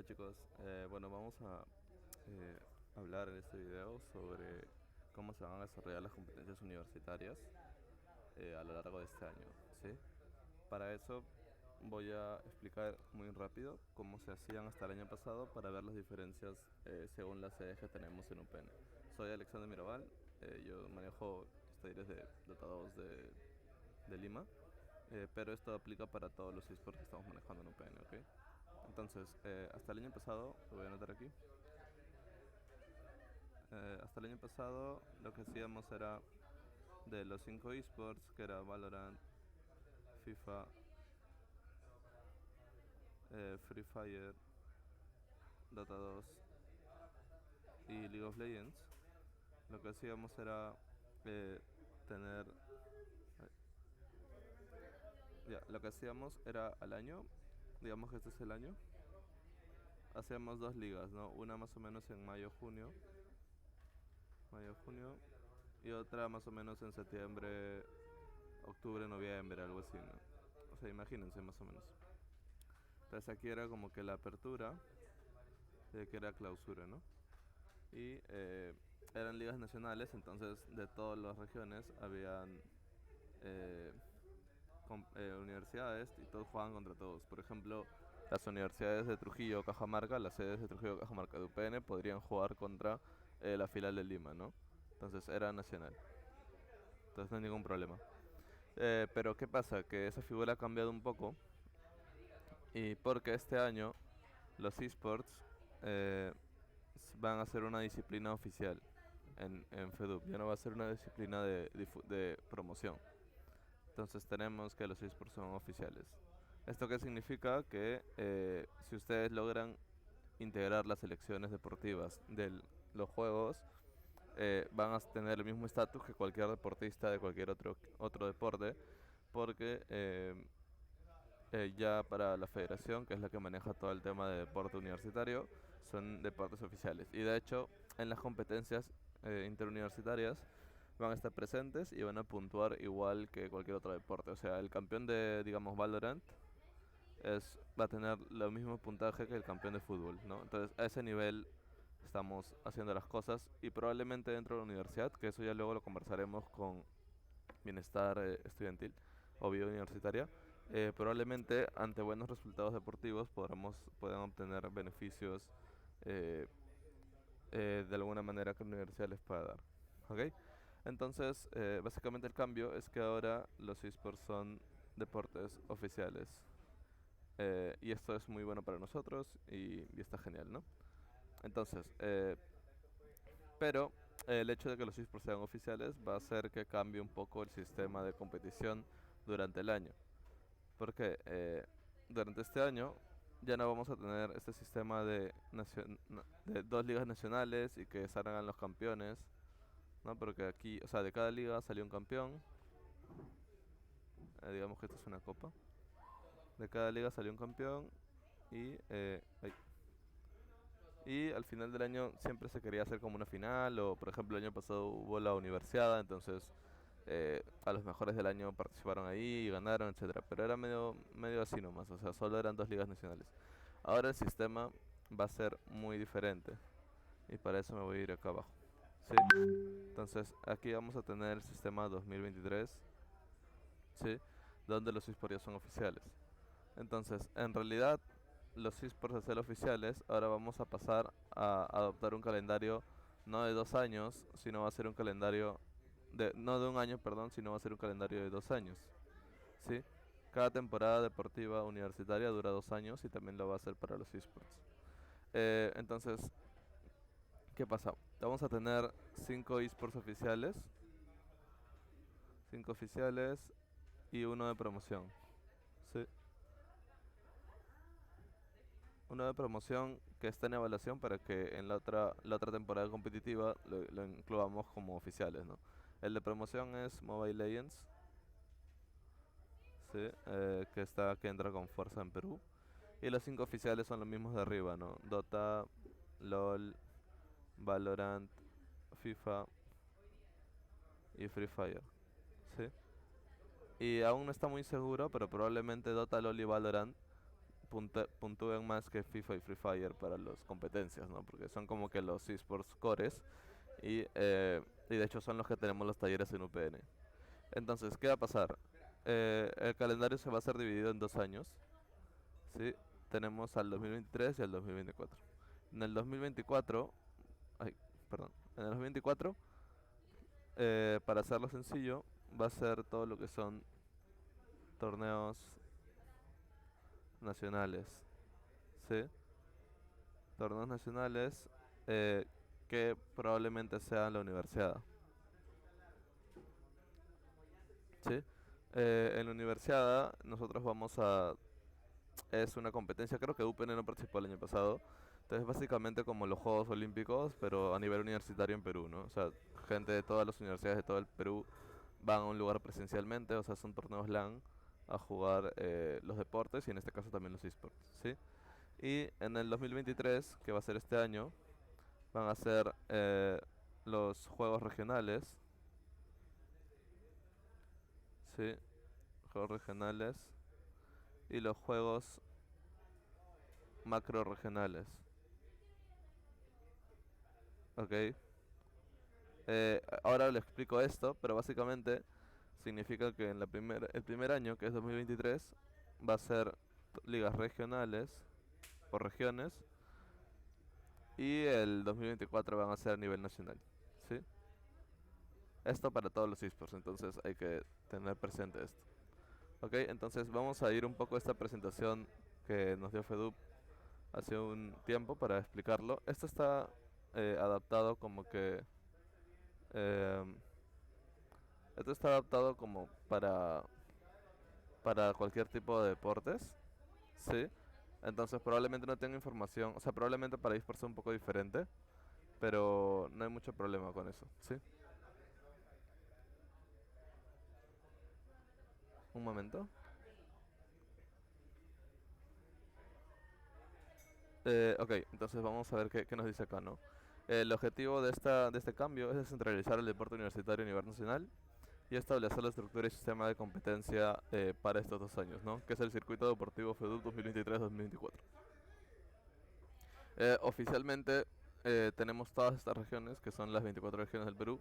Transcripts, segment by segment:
Hola chicos, bueno vamos a eh, hablar en este video sobre cómo se van a desarrollar las competencias universitarias a lo largo de este año, ¿sí? Para eso voy a explicar muy rápido cómo se hacían hasta el año pasado para ver las diferencias según las sedes que tenemos en UPN. Soy Alexander Mirabal, yo manejo talleres de Dota 2 de Lima, pero esto aplica para todos los esports que estamos manejando en UPN, ¿ok? Entonces, hasta el año pasado, lo voy a anotar aquí, hasta el año pasado lo que hacíamos era de los 5 esports, que era Valorant, FIFA, Free Fire, Dota 2 y League of Legends, lo que hacíamos era tener, ya, lo que hacíamos era al año, digamos que este es el año, hacíamos dos ligas, ¿no? Una más o menos en mayo-junio, y otra más o menos en septiembre, octubre, noviembre, algo así, ¿no? O sea, imagínense más o menos. Entonces aquí era como que la apertura, que era clausura, ¿no? Y eran ligas nacionales, entonces de todas las regiones habían eh, universidades y todos jugaban contra todos. Por ejemplo, las universidades de Trujillo, Cajamarca, las sedes de Trujillo, Cajamarca de UPN podrían jugar contra la filial de Lima, ¿no? Entonces era nacional. Entonces no hay ningún problema. Pero ¿qué pasa? Que esa figura ha cambiado un poco y porque este año los esports eh, van a ser una disciplina oficial en FEDUP, ya no va a ser una disciplina de promoción. Entonces tenemos que los esports son oficiales. ¿Esto qué significa? Que si ustedes logran integrar las selecciones deportivas de los juegos, van a tener el mismo estatus que cualquier deportista de cualquier otro deporte, porque ya para la federación, que es la que maneja todo el tema de deporte universitario, son deportes oficiales. Y de hecho, en las competencias interuniversitarias van a estar presentes y van a puntuar igual que cualquier otro deporte. O sea, el campeón de, digamos, Valorant va a tener lo mismo puntaje que el campeón de fútbol, ¿no? Entonces, a ese nivel estamos haciendo las cosas y probablemente dentro de la universidad, que eso ya luego lo conversaremos con bienestar estudiantil o vida universitaria, probablemente ante buenos resultados deportivos puedan obtener beneficios eh, de alguna manera que la universidad les pueda dar. ¿Ok? Entonces, básicamente el cambio es que ahora los esports son deportes oficiales. Y esto es muy bueno para nosotros y está genial, ¿no? Entonces, pero el hecho de que los esports sean oficiales va a hacer que cambie un poco el sistema de competición durante el año. Porque durante este año ya no vamos a tener este sistema de dos ligas nacionales y que salgan los campeones, ¿no? Porque aquí, o sea, de cada liga salió un campeón. Digamos que esto es una copa. De cada liga salió un campeón y al final del año siempre se quería hacer como una final, o por ejemplo el año pasado hubo la universidad, entonces a los mejores del año participaron ahí y ganaron, etcétera. Pero era medio así nomás, o sea, solo eran dos ligas nacionales. Ahora el sistema va a ser muy diferente y para eso me voy a ir acá abajo. ¿Sí? Entonces aquí vamos a tener el sistema 2023, ¿sí? Donde los esports ya son oficiales. Entonces, en realidad, los esports a ser oficiales, ahora vamos a pasar a adoptar un calendario no de 2 años, sino va a ser un calendario no de un año, perdón, sino va a ser un calendario de 2 años, ¿sí? Cada temporada deportiva universitaria dura 2 años y también lo va a hacer para los esports. Entonces, ¿qué pasa? Vamos a tener 5 esports oficiales, 5 oficiales y uno de promoción, ¿sí? Uno de promoción que está en evaluación para que en la otra temporada competitiva lo incluamos como oficiales, ¿no? El de promoción es Mobile Legends, ¿sí? Que entra con fuerza en Perú. Y los 5 oficiales son los mismos de arriba, ¿no? Dota, LOL, Valorant, FIFA y Free Fire, ¿sí? Y aún no está muy seguro, pero probablemente Dota, LOL y Valorant puntúen más que FIFA y Free Fire para las competencias, ¿no? Porque son como que los esports cores y de hecho son los que tenemos los talleres en UPN. Entonces, ¿qué va a pasar? El calendario se va a hacer dividido en 2 años, ¿sí? Tenemos al 2023 y al 2024. En el 2024, ay, perdón, en el 2024, para hacerlo sencillo, va a ser todo lo que son torneos nacionales, ¿sí? Torneos nacionales eh, que probablemente sean la universidad, ¿sí? En la universidad nosotros vamos a... Es una competencia, creo que UPN no participó el año pasado, entonces básicamente como los Juegos Olímpicos, pero a nivel universitario en Perú, ¿no? O sea, gente de todas las universidades de todo el Perú van a un lugar presencialmente, o sea, son torneos LAN a jugar los deportes y en este caso también los esports, ¿sí? Y en el 2023, que va a ser este año, van a ser los juegos regionales, ¿sí? Juegos regionales y los juegos macro regionales, ¿ok? Ahora le explico esto, pero básicamente significa que en el primer año, que es 2023, va a ser ligas regionales o regiones y el 2024 van a ser a nivel nacional, ¿sí? Esto para todos los esports, entonces hay que tener presente esto. Ok, entonces vamos a ir un poco a esta presentación que nos dio FEDUP hace un tiempo para explicarlo. Esto está adaptado como que... em, esto está adaptado como para cualquier tipo de deportes, ¿sí? Entonces probablemente no tenga información, o sea, probablemente para esports sea un poco diferente, pero no hay mucho problema con eso, ¿sí? Un momento. Ok, entonces vamos a ver qué nos dice acá, ¿no? El objetivo de este cambio es descentralizar el deporte universitario a nivel nacional y establecer la estructura y sistema de competencia para estos 2 años, ¿no? Que es el Circuito Deportivo FEDUP 2023-2024. Oficialmente tenemos todas estas regiones, que son las 24 regiones del Perú,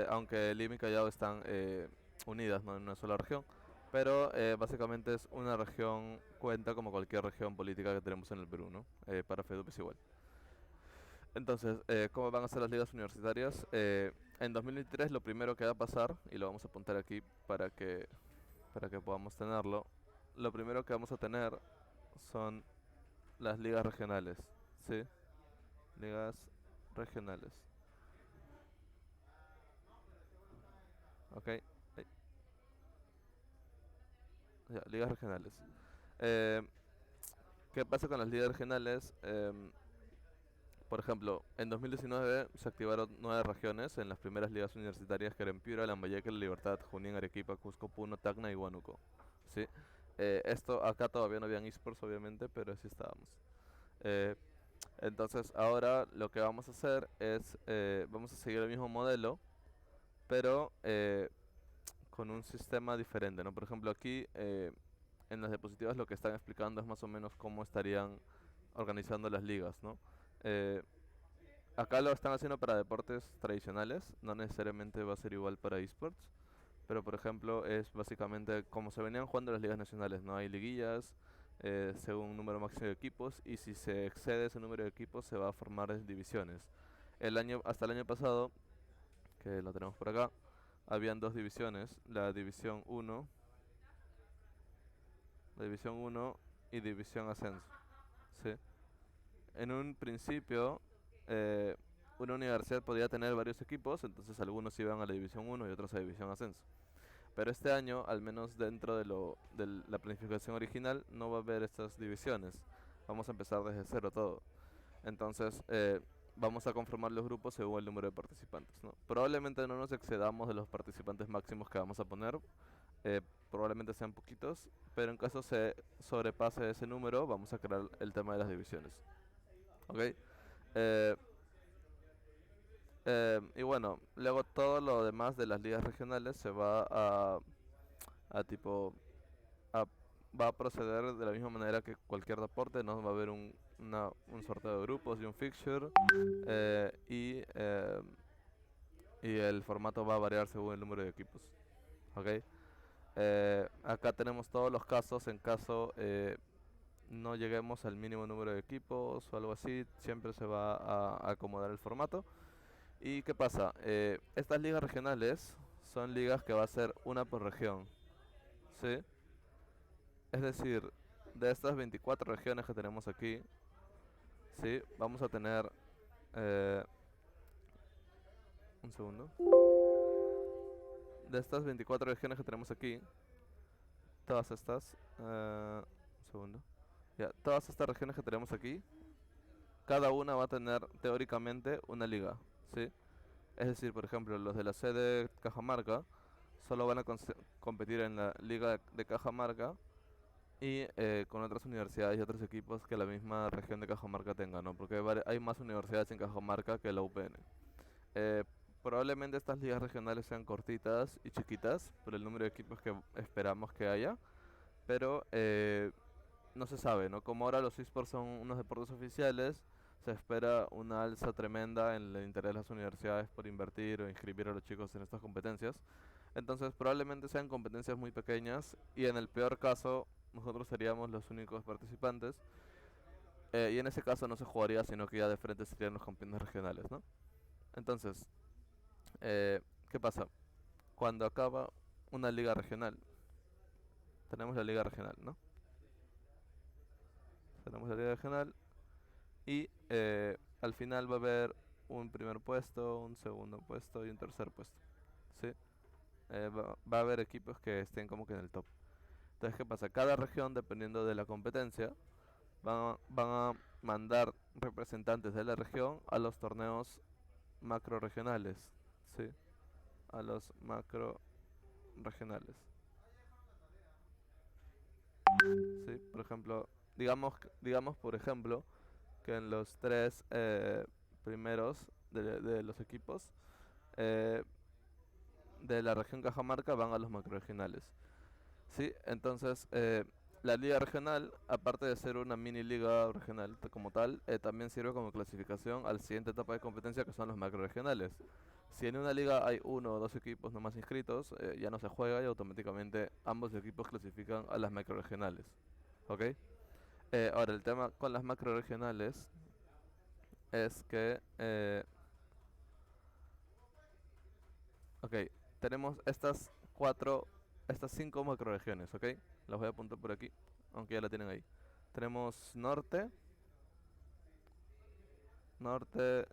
aunque Lima y Callao están unidas, ¿no? En una sola región. Pero básicamente es una región, cuenta como cualquier región política que tenemos en el Perú, ¿no? Para FEDUP es igual. Entonces, ¿cómo van a ser las ligas universitarias? En 2023 lo primero que va a pasar, y lo vamos a apuntar aquí para que podamos tenerlo, lo primero que vamos a tener son las ligas regionales, ¿sí? Ligas regionales, ¿ok? Ya, ligas regionales. Eh, ¿Qué pasa con las ligas regionales? Por ejemplo, en 2019 se activaron 9 regiones en las primeras ligas universitarias que eran Piura, Lambayeque, La Libertad, Junín, Arequipa, Cusco, Puno, Tacna y Huánuco. ¿Sí? Esto acá todavía no habían esports obviamente, pero sí estábamos. Eh, entonces ahora lo que vamos a hacer es, vamos a seguir el mismo modelo, pero con un sistema diferente, ¿no? Por ejemplo aquí en las diapositivas lo que están explicando es más o menos cómo estarían organizando las ligas, ¿no? Eh, Acá lo están haciendo para deportes tradicionales, no necesariamente va a ser igual para esports, pero por ejemplo es básicamente como se venían jugando las ligas nacionales, no hay liguillas según un número máximo de equipos y si se excede ese número de equipos se va a formar divisiones. Hasta el año pasado, que lo tenemos por acá, habían dos divisiones, la división uno y división ascenso, ¿sí? En un principio, eh, una universidad podía tener varios equipos, entonces algunos iban a la División uno y otros a División Ascenso. Pero este año, al menos dentro de la planificación original, no va a haber estas divisiones. Vamos a empezar desde cero todo. Entonces, vamos a conformar los grupos según el número de participantes, ¿no? Probablemente no nos excedamos de los participantes máximos que vamos a poner, eh, probablemente sean poquitos, pero en caso se sobrepase ese número, vamos a crear el tema de las divisiones. ¿Ok? Eh, y bueno, luego todo lo demás de las ligas regionales se va a tipo a va a proceder de la misma manera que cualquier deporte, ¿no? Va a haber un sorteo de grupos y un fixture, eh, y, eh, y el formato va a variar según el número de equipos, ¿ok? Acá tenemos todos los casos en caso no lleguemos al mínimo número de equipos o algo así, siempre se va a acomodar el formato. ¿Y qué pasa? Estas ligas regionales son ligas que va a ser una por región, ¿sí? Es decir, de estas 24 regiones que tenemos aquí, ¿sí? Vamos a tener... eh, un segundo. De estas 24 regiones que tenemos aquí, todas estas... un segundo. Ya, todas estas regiones que tenemos aquí, cada una va a tener teóricamente una liga, ¿sí? Es decir, por ejemplo, los de la sede Cajamarca solo van a competir en la liga de Cajamarca y con otras universidades y otros equipos que la misma región de Cajamarca tenga, ¿no? Porque hay más universidades en Cajamarca que la UPN. Eh, Probablemente estas ligas regionales sean cortitas y chiquitas por el número de equipos que esperamos que haya, pero no se sabe, ¿no? Como ahora los esports son unos deportes oficiales, se espera una alza tremenda en el interés de las universidades por invertir o inscribir a los chicos en estas competencias. Entonces probablemente sean competencias muy pequeñas y en el peor caso nosotros seríamos los únicos participantes, y en ese caso no se jugaría, sino que ya de frente serían los campeones regionales, ¿no? Entonces, eh, ¿qué pasa? Cuando acaba una liga regional, tenemos la liga regional, ¿no? Tenemos la liga regional y al final va a haber un primer puesto, un segundo puesto y un tercer puesto, ¿sí? Va a haber equipos que estén como que en el top. Entonces, ¿qué pasa? Cada región, dependiendo de la competencia, van a mandar representantes de la región a los torneos macro regionales, ¿sí? A los macro regionales, ¿sí? Por ejemplo, digamos por ejemplo, que en los tres primeros de los equipos eh, de la región Cajamarca van a los macroregionales. Sí, entonces la liga regional, aparte de ser una mini liga regional como tal, también sirve como clasificación a la siguiente etapa de competencia que son los macroregionales. Si en una liga hay uno o dos equipos nomás inscritos, ya no se juega y automáticamente ambos equipos clasifican a las macroregionales. ¿Ok? Ahora, el tema con las macroregionales es que ok, tenemos estas cinco macroregiones, ok. Las voy a apuntar por aquí, aunque ya la tienen ahí. Tenemos norte,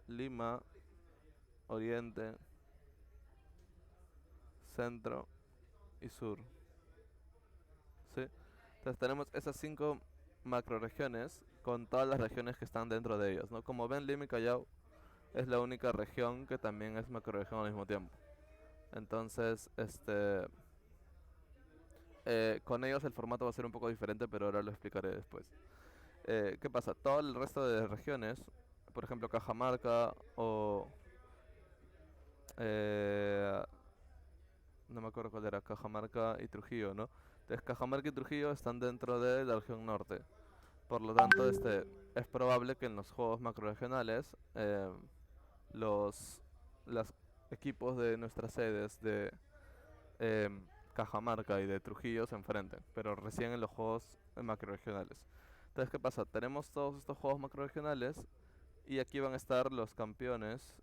Lima, oriente, centro y sur, ¿sí? Entonces tenemos esas cinco macroregiones con todas las regiones que están dentro de ellas, ¿no? Como ven, Lima y Callao es la única región que también es macroregión al mismo tiempo. Entonces, con ellos el formato va a ser un poco diferente, pero ahora lo explicaré después. ¿Qué pasa? Todo el resto de regiones, por ejemplo Cajamarca o... eh, no me acuerdo cuál era, Cajamarca y Trujillo, ¿no? Entonces Cajamarca y Trujillo están dentro de la región norte. Por lo tanto, es probable que en los juegos macroregionales los, los equipos de nuestras sedes de Cajamarca y de Trujillo se enfrenten, pero recién en los juegos macroregionales. Entonces, ¿qué pasa? Tenemos todos estos juegos macroregionales y aquí van a estar de los campeones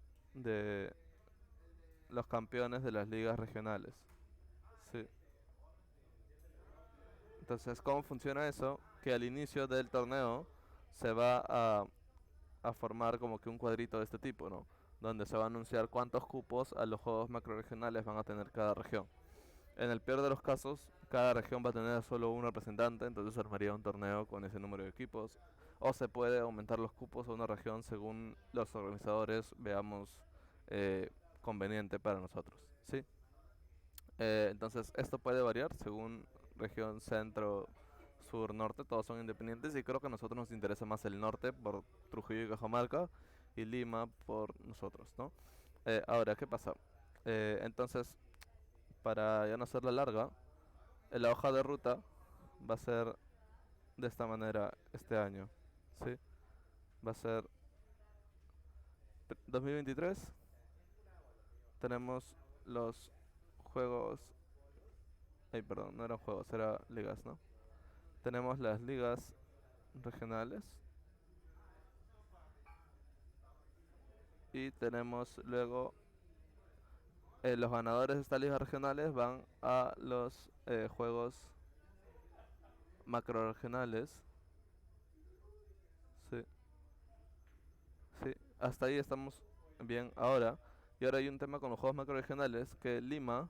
de las ligas regionales. Sí. Entonces, ¿cómo funciona eso? Que al inicio del torneo se va a formar como que un cuadrito de este tipo, ¿no? Donde se va a anunciar cuántos cupos a los juegos macroregionales van a tener cada región. En el peor de los casos, cada región va a tener solo un representante, entonces se armaría un torneo con ese número de equipos. O se puede aumentar los cupos a una región según los organizadores veamos eh, conveniente para nosotros, ¿sí? Entonces esto puede variar según región centro, sur, norte, todos son independientes y creo que a nosotros nos interesa más el norte por Trujillo y Cajamarca y Lima por nosotros, ¿no? Ahora, ¿qué pasa? Entonces, para ya no hacerla larga, en la hoja de ruta va a ser de esta manera este año, ¿sí? Va a ser 2023, tenemos los juegos, ay, perdón, no eran juegos, eran ligas, ¿no? Tenemos las ligas regionales y tenemos luego los ganadores de estas ligas regionales van a los juegos macro regionales. Sí, sí, hasta ahí estamos bien ahora. Y ahora hay un tema con los juegos macro regionales que Lima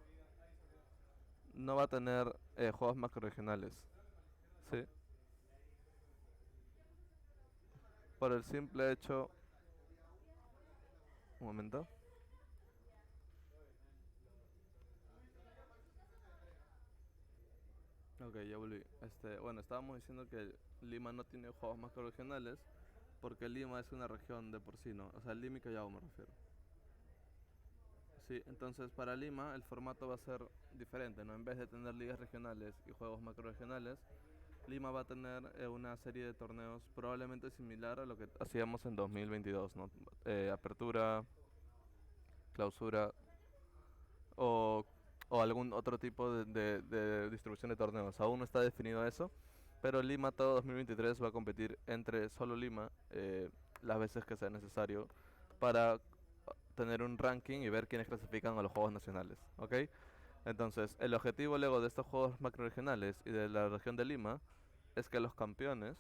no va a tener juegos macro regionales. Sí, por el simple hecho. Un momento. Ok, ya volví. Bueno, estábamos diciendo que Lima no tiene juegos macro regionales porque Lima es una región de por sí, ¿no? O sea, Lima y Callao me refiero. Sí, entonces para Lima el formato va a ser diferente, ¿no? En vez de tener ligas regionales y juegos macro regionales, Lima va a tener una serie de torneos probablemente similar a lo que hacíamos en 2022, ¿no? Apertura, clausura o, o algún otro tipo de distribución de torneos. Aún no está definido eso, pero Lima todo 2023 va a competir entre solo Lima las veces que sea necesario para tener un ranking y ver quiénes clasifican a los Juegos Nacionales, ¿ok? Entonces, el objetivo luego de estos Juegos Macroregionales y de la región de Lima es que los campeones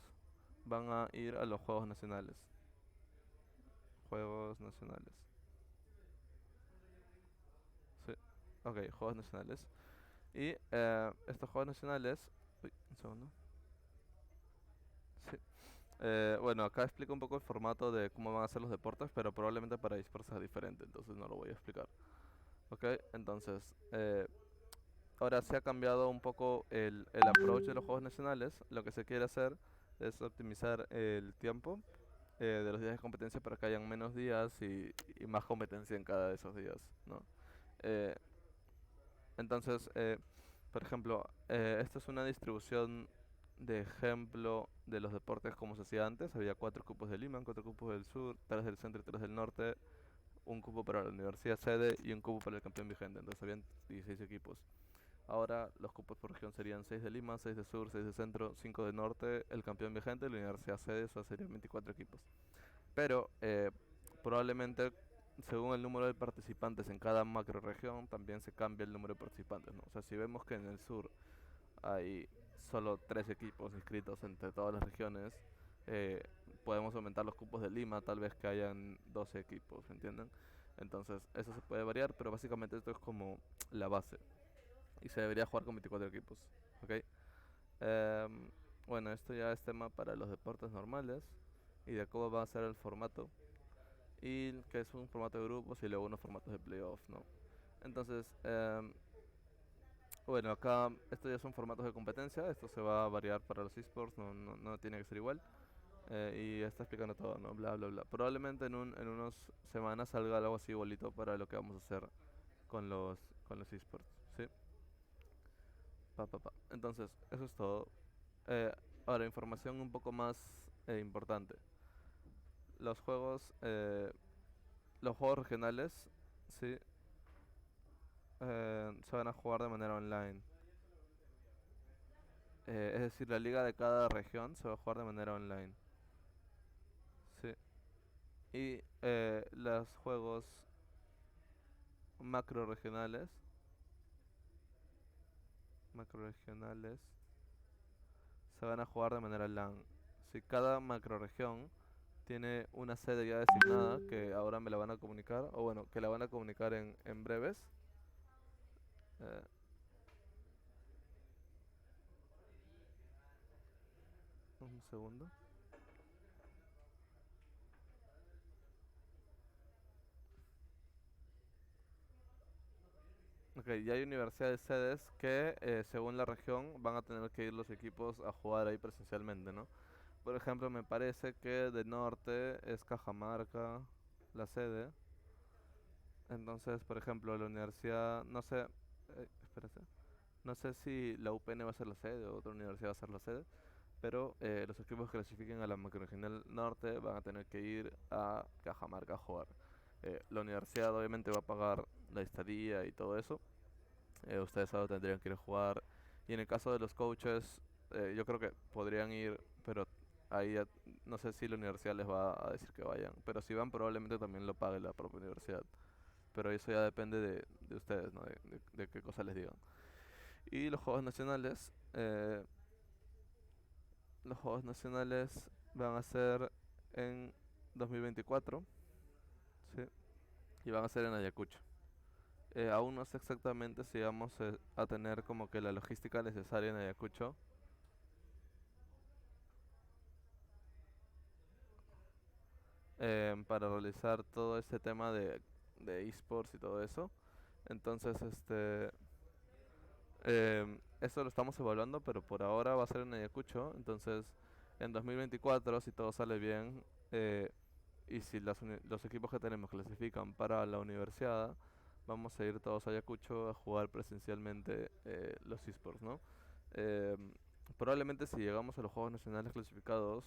van a ir a los Juegos Nacionales. Juegos Nacionales. Sí. Ok, Juegos Nacionales. Y estos Juegos Nacionales... Uy, un segundo. Sí. Bueno, acá explico un poco el formato de cómo van a ser los deportes, pero probablemente para esports sea diferente, entonces no lo voy a explicar. Ok, entonces, ahora se ha cambiado un poco el approach de los Juegos Nacionales. Lo que se quiere hacer es optimizar el tiempo de los días de competencia para que hayan menos días y más competencia en cada de esos días, ¿no? Eh, entonces, por ejemplo, esta es una distribución de ejemplo de los deportes como se hacía antes. Había cuatro cupos de Lima, cuatro cupos del sur, tres del centro y tres del norte, un cupo para la universidad sede y un cupo para el campeón vigente. Entonces habían 16 equipos. Ahora los cupos por región serían 6 de Lima, 6 de Sur, 6 de Centro, 5 de Norte, el campeón vigente, la universidad sede, eso serían 24 equipos. Pero probablemente según el número de participantes en cada macro región también se cambia el número de participantes, ¿no? O sea, si vemos que en el sur hay solo 3 equipos inscritos entre todas las regiones, eh, podemos aumentar los cupos de Lima, tal vez que hayan 12 equipos, ¿entienden? Entonces, eso se puede variar, pero básicamente esto es como la base y se debería jugar con 24 equipos. ¿Ok? Em, bueno, esto ya es tema para los deportes normales y de cómo va a ser el formato. Y que es un formato de grupos y luego unos formatos de playoff, ¿no? Entonces, bueno, acá estos ya son formatos de competencia. Esto se va a variar para los esports, no tiene que ser igual. Y está explicando todo, ¿no? Bla, bla, bla. Probablemente en unas semanas salga algo así igualito para lo que vamos a hacer con con los esports, ¿sí? Entonces, eso es todo. Eh, ahora, información un poco más importante. Los juegos, eh, los juegos regionales, sí, se van a jugar de manera online. Es decir, la liga de cada región se va a jugar de manera online. Sí. Y los juegos macro regionales, macro regionales, se van a jugar de manera LAN. Si cada macro región tiene una sede ya designada que ahora me la van a comunicar, o bueno, que la van a comunicar en breves. Eh, un segundo. Ok, ya hay universidades sedes que según la región van a tener que ir los equipos a jugar ahí presencialmente, ¿no? Por ejemplo, me parece que de norte es Cajamarca la sede. Entonces, por ejemplo, la universidad, no sé, espérate. No sé si la UPN va a ser la sede o otra universidad va a ser la sede, pero los equipos que clasifiquen a la Macroregional Norte van a tener que ir a Cajamarca a jugar. La universidad obviamente va a pagar la estadía y todo eso. Ustedes solo tendrían que ir a jugar. Y en el caso de los coaches, yo creo que podrían ir, pero ahí ya no sé si la universidad les va a decir que vayan. Pero si van, probablemente también lo pague la propia universidad. Pero eso ya depende de ustedes, ¿no? De qué cosa les digan. Y los Juegos Nacionales van a ser en 2024, ¿sí? Y van a ser en Ayacucho. Aún no sé exactamente si vamos a tener como que la logística necesaria en Ayacucho para realizar todo este tema de esports y todo eso. Entonces, eso lo estamos evaluando, pero por ahora va a ser en Ayacucho. Entonces, en 2024, si todo sale bien, y si los equipos que tenemos clasifican para la universidad, vamos a ir todos a Ayacucho a jugar presencialmente los esports, ¿no? Probablemente si llegamos a los Juegos Nacionales clasificados,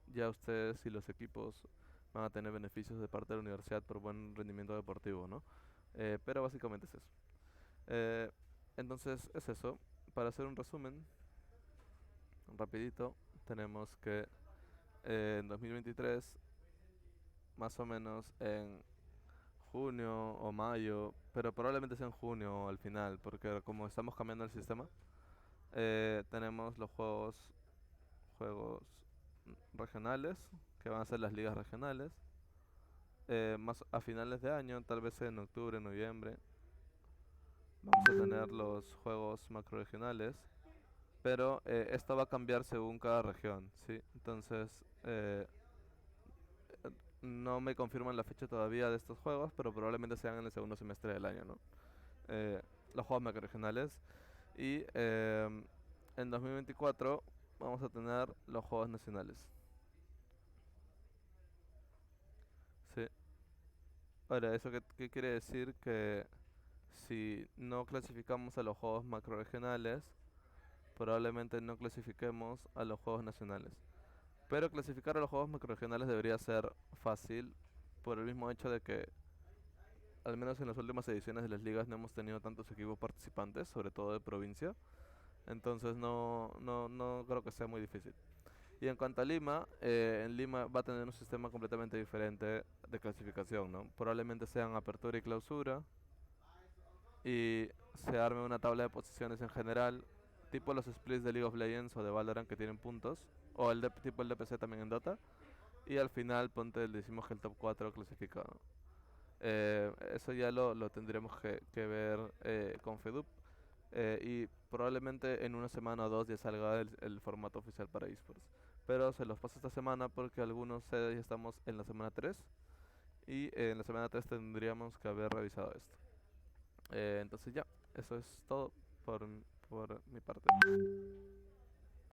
ya ustedes y los equipos van a tener beneficios de parte de la universidad por buen rendimiento deportivo, ¿no? Pero básicamente es eso. Eh, entonces es eso. Para hacer un resumen, rapidito, tenemos que en 2023, más o menos en junio o mayo, pero probablemente sea en junio al final, porque como estamos cambiando el sistema, tenemos los juegos regionales, que van a ser las ligas regionales, más a finales de año, tal vez en octubre, noviembre, vamos a tener los juegos macroregionales, pero esto va a cambiar según cada región, ¿sí? Entonces, no me confirman la fecha todavía de estos juegos, pero probablemente sean en el segundo semestre del año, ¿no? Eh, los juegos macroregionales. Y en 2024 vamos a tener los juegos nacionales. Sí. Ahora, ¿eso qué quiere decir? Que si no clasificamos a los juegos macroregionales, probablemente no clasifiquemos a los juegos nacionales. Pero clasificar a los juegos macroregionales debería ser fácil por el mismo hecho de que, al menos en las últimas ediciones de las ligas, no hemos tenido tantos equipos participantes, sobre todo de provincia. Entonces no creo que sea muy difícil. Y en cuanto a Lima, en Lima va a tener un sistema completamente diferente de clasificación, ¿no? Probablemente sean apertura y clausura y se arme una tabla de posiciones en general, tipo los splits de League of Legends o de Valorant que tienen puntos, o tipo el DPC también en Dota, y al final decimos que el top 4 clasifica, ¿no? Eso ya lo tendremos que ver con FEDUP. Y probablemente en una semana o dos ya salga el formato oficial para esports. Pero se los paso esta semana porque algunos sedes ya estamos en la semana 3 y en la semana 3 tendríamos que haber revisado esto. Entonces ya, eso es todo por mi parte.